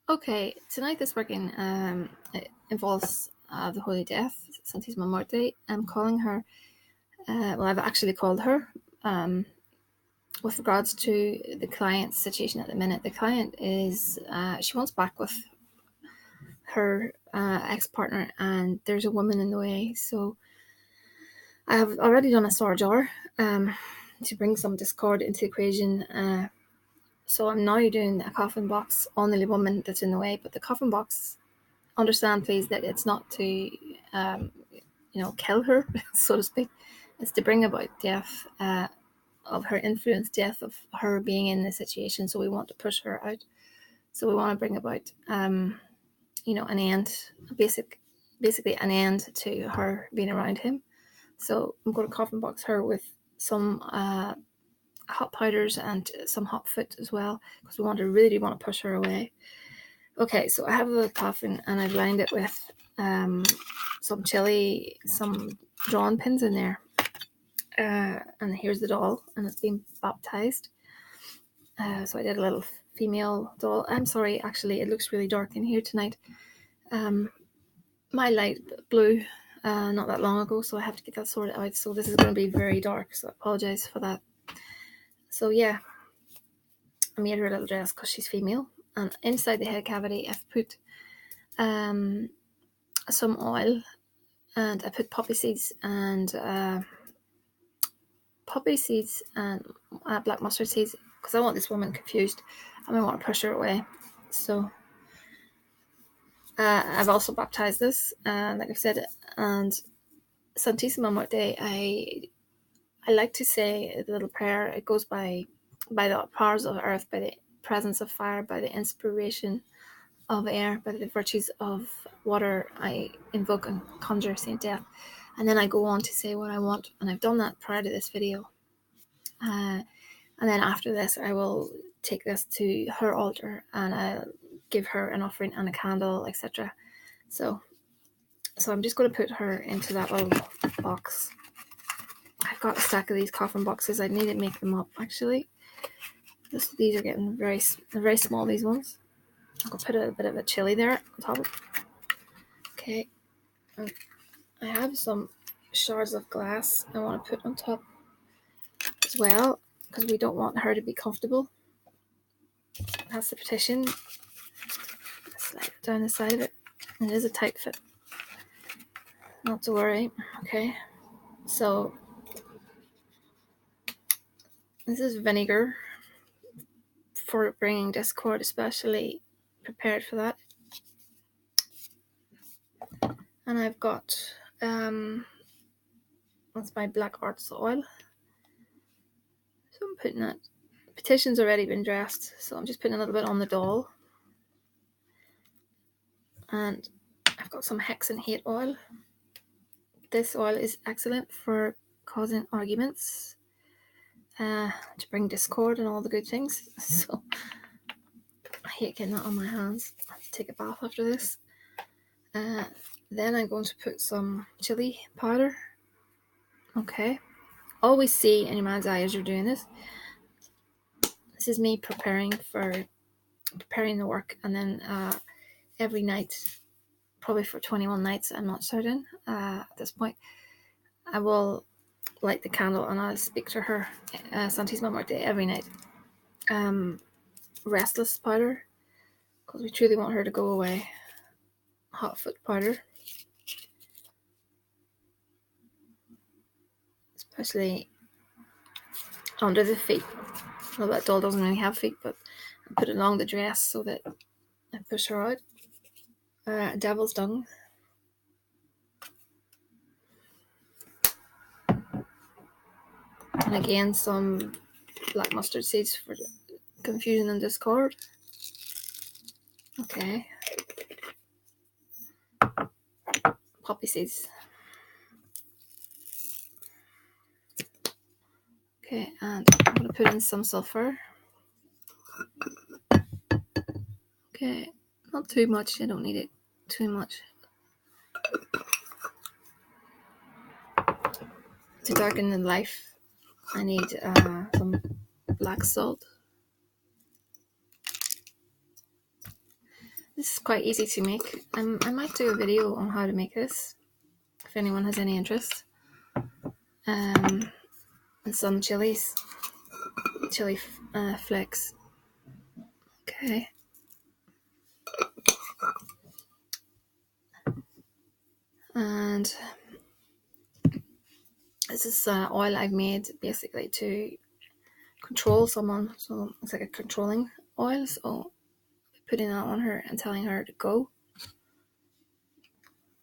Okay, tonight this working it involves the Holy Death, Santissima Morte. I'm calling her. I've actually called her with regards to the client's situation at the minute. The client is she wants back with her ex-partner, and there's a woman in the way. So I have already done a sore jar to bring some discord into the equation. So I'm now doing a coffin box on the woman that's in the way, but the coffin box, understand please that it's not to kill her, so to speak. It's to bring about death of her influence, death of her being in the situation. So we want to push her out. So we want to bring about an end, basically an end to her being around him. So I'm going to coffin box her with some hot powders and some hot foot as well, because we really want to push her away. Okay, so I have the coffin and I've lined it with some chili, some drawn pins in there. And here's the doll, and it's been baptized. So I did a little female doll. I'm sorry, actually, it looks really dark in here tonight. My light blew not that long ago, so I have to get that sorted out. So this is going to be very dark, so I apologize for that. So yeah, I made her a little dress because she's female. And inside the head cavity, I've put some oil, and I put poppy seeds and black mustard seeds, because I want this woman confused and I want to push her away. So I've also baptized this, like I've said, and Santissima Morte, I like to say the little prayer. It goes by the powers of earth, by the presence of fire, by the inspiration of air, by the virtues of water. I invoke and conjure Saint Death, and then I go on to say what I want, and I've done that prior to this video. And then after this, I will take this to her altar and I'll give her an offering and a candle, etc. So I'm just going to put her into that little box. I've got a stack of these coffin boxes. I need to make them up, actually. These are getting very small, these ones. I'll put a bit of a chili there on top. Okay. I have some shards of glass I want to put on top as well, because we don't want her to be comfortable. That's the petition. Slide it down the side of it. It is a tight fit. Not to worry. Okay. So this is vinegar for bringing discord, especially prepared for that. And I've got that's my black arts oil. So I'm putting that. The petition's already been dressed, so I'm just putting a little bit on the doll. And I've got some hex and hate oil. This oil is excellent for causing arguments, to bring discord and all the good things. So I hate getting that on my hands. I have to take a bath after this. Then I'm going to put some chili powder. Okay. Always see in your mind's eye as you're doing this. This is me preparing the work, and then every night, probably for 21 nights, I'm not certain at this point, I will light the candle and I'll speak to her, Santissima Morte, every night. Restless powder, because we truly want her to go away. Hot foot powder, especially under the feet. Well, that doll doesn't really have feet, but I put it along the dress so that I push her out. Devil's dung. And again, some black mustard seeds for confusion and discord. Okay. Poppy seeds. Okay, and I'm going to put in some sulfur. Okay, not too much. I don't need it too much. To darken the life, I need some black salt. This is quite easy to make. I might do a video on how to make this if anyone has any interest. And some chili flakes. Okay. And this is oil I've made basically to control someone. So it's like a controlling oil. So putting that on her and telling her to go.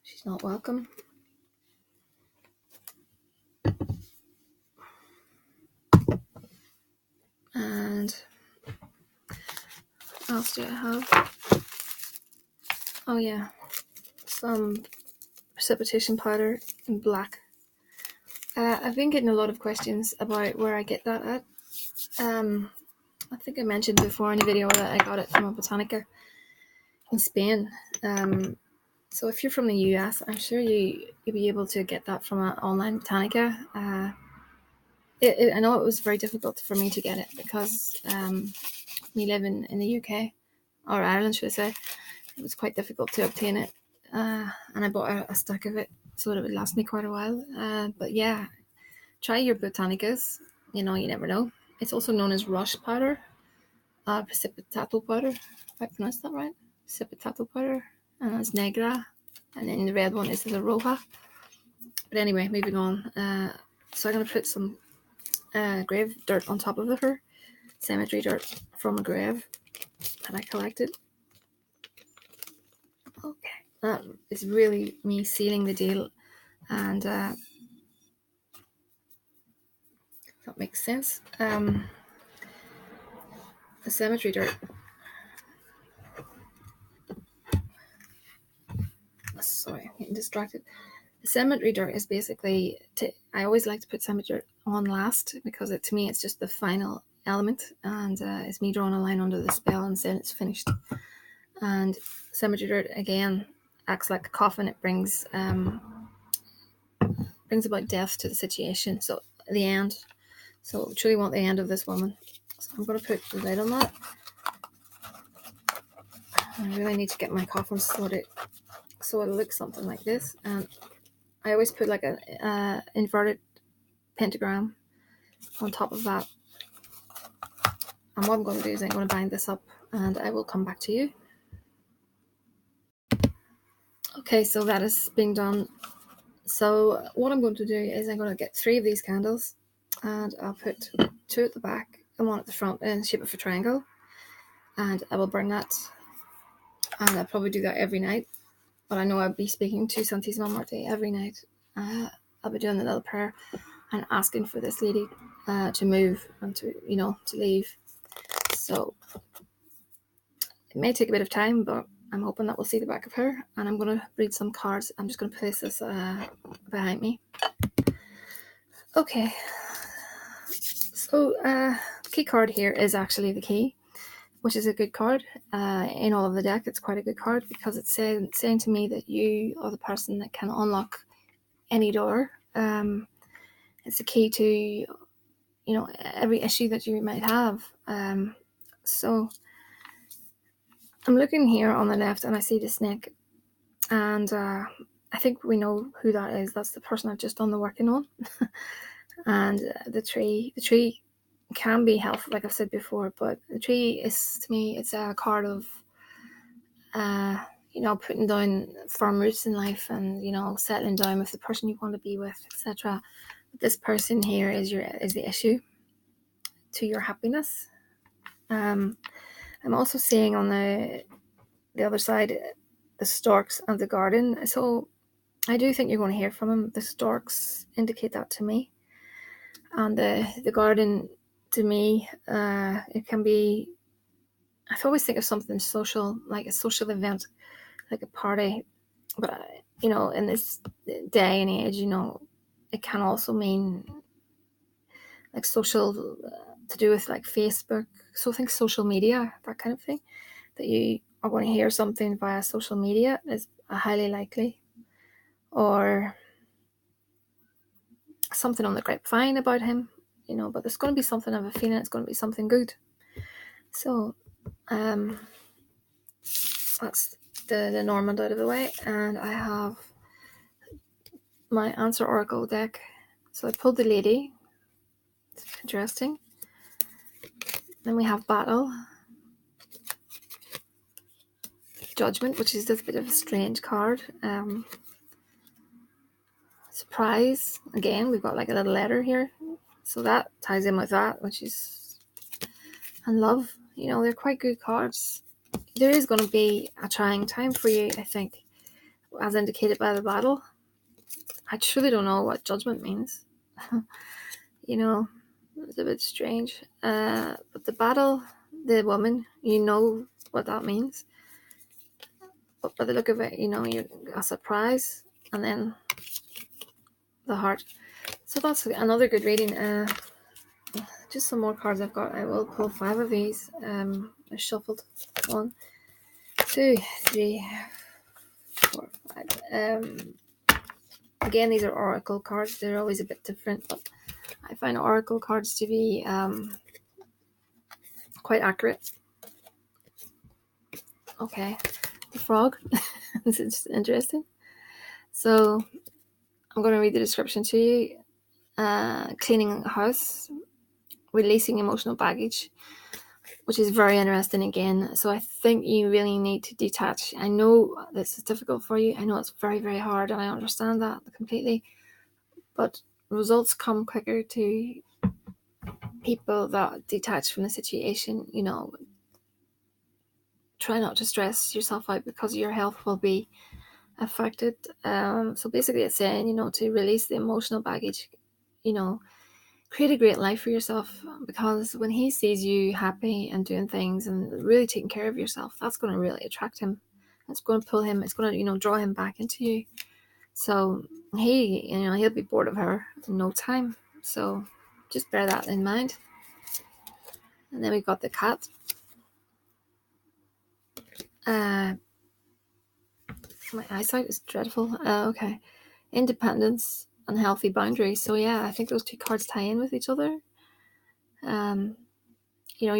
She's not welcome. And what else do I have? Oh yeah, some precipitation powder in black. I've been getting a lot of questions about where I get that at. I think I mentioned before in a video that I got it from a Botanica in Spain. So if you're from the US, I'm sure you'll be able to get that from an online Botanica. I know it was very difficult for me to get it because we live in the UK, or Ireland should I say. It was quite difficult to obtain it, and I bought a stack of it so that it would last me quite a while. But yeah, try your Botanicas. You never know. It's also known as rush powder, precipitato powder, if I pronounced that right. Precipitato powder, and it's negra, and then the red one is the roja. But anyway, moving on. So I'm going to put some grave dirt on top of her, cemetery dirt from a grave that I collected. Okay, that is really me sealing the deal, and that makes sense. The cemetery dirt. Sorry, I'm getting distracted. The cemetery dirt is basically, I always like to put cemetery dirt on last because to me it's just the final element, and it's me drawing a line under the spell and saying it's finished. And cemetery dirt again acts like a coffin. It brings about death to the situation. So the end. So we truly want the end of this woman. So I'm going to put the lid on that. I really need to get my coffin sorted so it looks something like this. And I always put like a inverted pentagram on top of that. And what I'm going to do is I'm going to bind this up and I will come back to you. Okay, so that is being done. So what I'm going to do is I'm going to get 3 of these candles and I'll put 2 at the back and 1 at the front in the shape of a triangle. And I will bring that, and I'll probably do that every night. But I know I'll be speaking to Santísima Muerte every night. I'll be doing the little prayer and asking for this lady to move and to leave. So it may take a bit of time, but I'm hoping that we'll see the back of her. And I'm going to read some cards. I'm just going to place this behind me. Okay. So the key card here is actually the key, which is a good card. In all of the deck, it's quite a good card because it's saying to me that you are the person that can unlock any door. It's a key to, every issue that you might have. So I'm looking here on the left and I see the snake, and I think we know who that is. That's the person I've just done the working on. And the tree can be helpful, like I've said before, but the tree is, to me, it's a card of putting down firm roots in life and settling down with the person you want to be with, etc. This person here is the issue to your happiness. I'm also seeing on the other side the storks and the garden. So I do think you're going to hear from him. The storks indicate that to me, and the garden, to me, it can be, I always think of something social, like a social event, like a party. But in this day and age, it can also mean like social, to do with like Facebook. So I think social media, that kind of thing, that you are going to hear something via social media is highly likely, or something on the grapevine about him, but there's going to be something of a feeling it's going to be something good. So that's the Normand out of the way, and I have my answer oracle deck. So I pulled the lady. It's interesting. Then we have battle, judgment, which is just a bit of a strange card. Surprise, again, we've got like a little letter here, so that ties in with that, which is, and love. They're quite good cards. There is going to be a trying time for you, I think, as indicated by the battle. I truly don't know what judgment means. It's a bit strange. But the battle, the woman, what that means. But by the look of it, you're a surprise, and then the heart. So that's another good reading. Just some more cards I've got. I will pull 5 of these. I shuffled 1, 2, 3, 4, 5. Again, these are oracle cards. They're always a bit different, but I find oracle cards to be quite accurate. Okay, the frog. This is interesting. So I'm going to read the description to you. Cleaning a house, releasing emotional baggage, which is very interesting again. So I think you really need to detach. I know this is difficult for you. I know it's very, very hard, and I understand that completely. But results come quicker to people that detach from the situation. Try not to stress yourself out because your health will be affected. So basically it's saying, to release the emotional baggage, create a great life for yourself, because when he sees you happy and doing things and really taking care of yourself, that's going to really attract him. It's going to pull him. It's going to, draw him back into you. So he'll be bored of her in no time. So just bear that in mind. And then we've got the cat. My eyesight is dreadful. Okay. Independence and healthy boundaries. So yeah, I think those two cards tie in with each other. You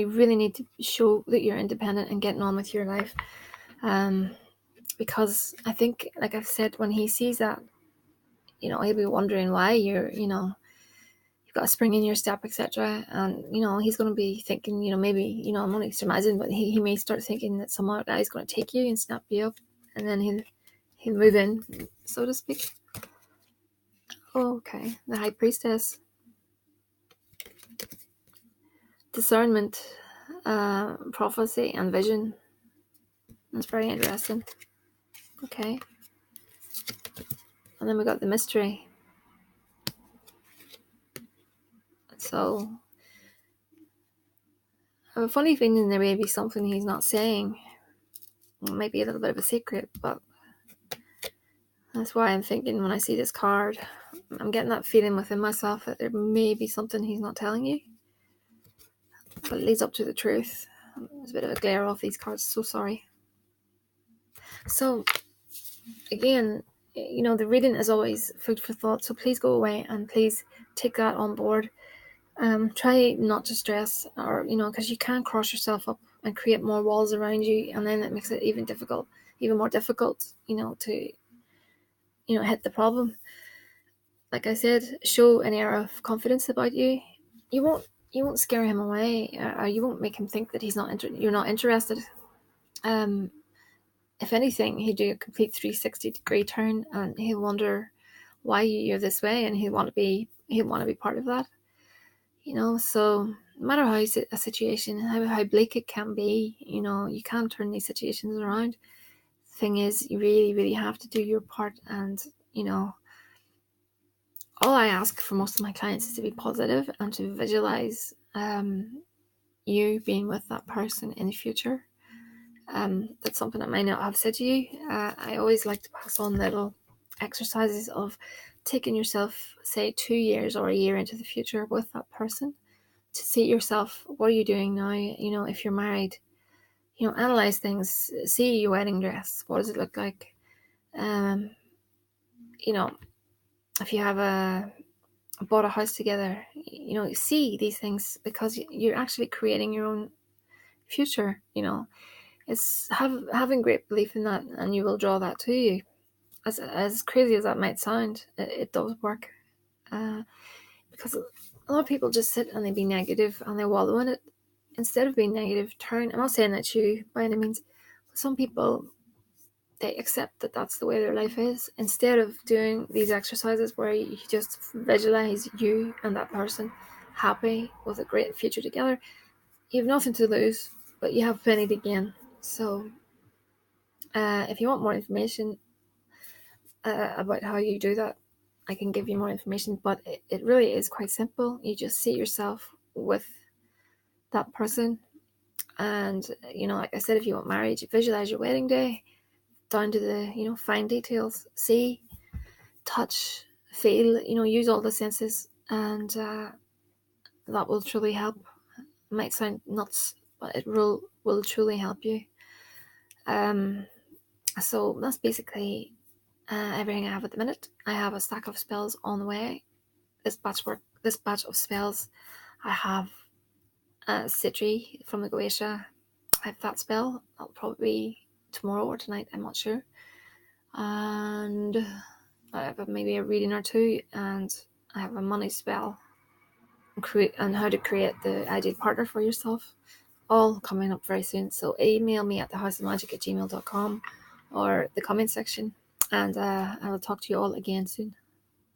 really need to show that you're independent and getting on with your life. Because I think, like I've said, when he sees that, he'll be wondering why you've got a spring in your step, etc. And, he's going to be thinking, maybe, I'm only surmising, but he may start thinking that some other guy's going to take you and snap you up, and then he'll move in, so to speak. Okay, the High Priestess. Discernment, prophecy, and vision. That's very interesting. Okay. And then we got the mystery. So, I have a funny feeling there may be something he's not saying. It might be a little bit of a secret, but that's why I'm thinking when I see this card, I'm getting that feeling within myself that there may be something he's not telling you. But it leads up to the truth. There's a bit of a glare off these cards, so sorry. So, again, the reading is always food for thought, so please go away and please take that on board. Try not to stress, or because you can cross yourself up and create more walls around you, and then it makes it even more difficult, to hit the problem. Like I said, show an air of confidence about you. You won't scare him away, or you won't make him think that you're not interested. If anything, he'll do a complete 360-degree turn, and he'll wonder why you're this way, and he'll want to be part of that. So no matter how a situation, how bleak it can be, you can turn these situations around. The thing is, you really, really have to do your part, and all I ask for most of my clients is to be positive and to visualize you being with that person in the future. That's something I might not have said to you. I always like to pass on little exercises of taking yourself, say, 2 years or a year into the future with that person, to see yourself. What are you doing now? If you're married, analyze things. See your wedding dress. What does it look like? If you have bought a house together, see these things, because you're actually creating your own future. it's having great belief in that, and you will draw that to you. As crazy as that might sound, it does work. Because a lot of people just sit and they be negative and they wallow in it. Instead of being negative, turn. I'm not saying that's you by any means. But some people, they accept that that's the way their life is. Instead of doing these exercises where you just visualize you and that person happy with a great future together, you have nothing to lose, but you have plenty to gain. So if you want more information about how you do that, I can give you more information, but it really is quite simple. You just see yourself with that person, and like I said, if you want marriage, you visualize your wedding day down to the fine details. See, touch, feel, use all the senses, and that will truly help. It might sound nuts, but it will truly help you. So that's basically everything I have at the minute. I have a stack of spells on the way. This batch of spells, I have Citri from the Goetia. I have that spell. That'll probably be tomorrow or tonight, I'm not sure. And I have maybe a reading or two, and I have a money spell and how to create the ideal partner for yourself, all coming up very soon. So email me at thehouseofmagick@gmail.com or the comment section, and I will talk to you all again soon.